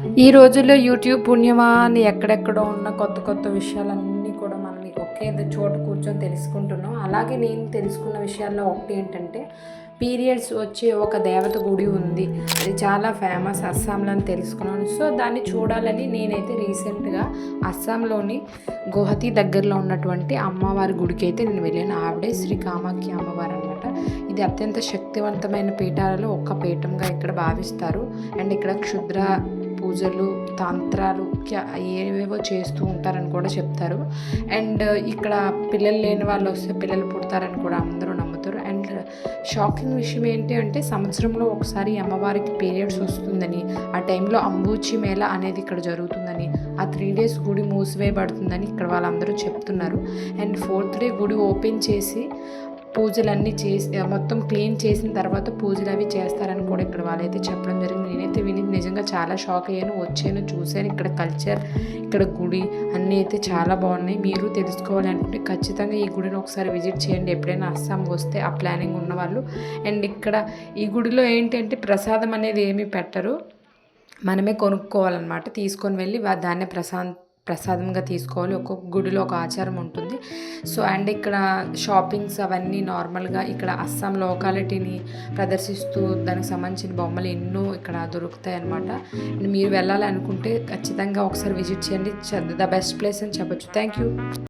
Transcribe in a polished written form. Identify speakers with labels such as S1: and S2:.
S1: ఈ రోజుల్లో యూట్యూబ్ పుణ్యమా అని ఎక్కడెక్కడో ఉన్న కొత్త కొత్త విషయాలన్నీ కూడా మనం ఒకే చోట కూర్చొని తెలుసుకుంటున్నాం. అలాగే నేను తెలుసుకున్న విషయాల్లో ఒకటి ఏంటంటే, పీరియడ్స్ వచ్చే ఒక దేవత గుడి ఉంది. అది చాలా ఫేమస్ అస్సాంలో అని తెలుసుకున్నాను. సో దాన్ని చూడాలని నేనైతే రీసెంట్గా అస్సాంలోని గుహతి దగ్గరలో ఉన్నటువంటి అమ్మవారి గుడికి అయితే నేను వెళ్ళాను. ఆవిడే శ్రీ కామాఖ్య అమ్మవారు అనమాట. ఇది అత్యంత శక్తివంతమైన పీఠాలలో ఒక పీఠంగా ఇక్కడ భావిస్తారు. అండ్ ఇక్కడ క్షుద్ర పూజలు, తంత్రాలు ఏవేవో చేస్తూ ఉంటారని కూడా చెప్తారు. అండ్ ఇక్కడ పిల్లలు లేని వాళ్ళు వస్తే పిల్లలు పుడతారని కూడా అందరూ నమ్ముతారు. అండ్ షాకింగ్ విషయం ఏంటి అంటే, సంవత్సరంలో ఒకసారి అమ్మవారికి పీరియడ్స్ వస్తుందని, ఆ టైంలో అంబూచి మేళ అనేది ఇక్కడ జరుగుతుందని, ఆ 3 days గుడి మూసివేయబడుతుందని ఇక్కడ వాళ్ళందరూ చెప్తున్నారు. అండ్ 4th day గుడి ఓపెన్ చేసి పూజలన్నీ చేసి మొత్తం క్లీన్ చేసిన తర్వాత పూజలు అవి చేస్తారని కూడా ఇక్కడ వాళ్ళైతే చెప్పడం జరిగింది. నేనైతే విని నిజంగా చాలా షాక్ అయ్యాను. వచ్చాను, చూశాను. ఇక్కడ కల్చర్, ఇక్కడ గుడి అన్నీ అయితే చాలా బాగున్నాయి. మీరు తెలుసుకోవాలి అనుకుంటే ఖచ్చితంగా ఈ గుడిని ఒకసారి విజిట్ చేయండి, ఎప్పుడైనా అస్సాం వస్తే ఆ ప్లానింగ్ ఉన్నవాళ్ళు. అండ్ ఇక్కడ ఈ గుడిలో ఏంటంటే ప్రసాదం అనేది ఏమీ పెట్టరు, మనమే కొనుక్కోవాలన్నమాట. తీసుకొని వెళ్ళి దాన్నే ప్రసాదంగా తీసుకోవాలి. ఒక్కొక్క గుడిలో ఒక ఆచారం ఉంటుంది. సో అండ్ ఇక్కడ షాపింగ్స్ అవన్నీ నార్మల్గా ఇక్కడ అస్సాం లోకాలిటీని ప్రదర్శిస్తూ దానికి సంబంధించిన బొమ్మలు ఎన్నో ఇక్కడ దొరుకుతాయి అన్నమాట. అండ్ మీరు వెళ్ళాలి అనుకుంటే ఖచ్చితంగా ఒకసారి విజిట్ చేయండి. ద బెస్ట్ ప్లేస్ అని చెప్పొచ్చు. Thank you.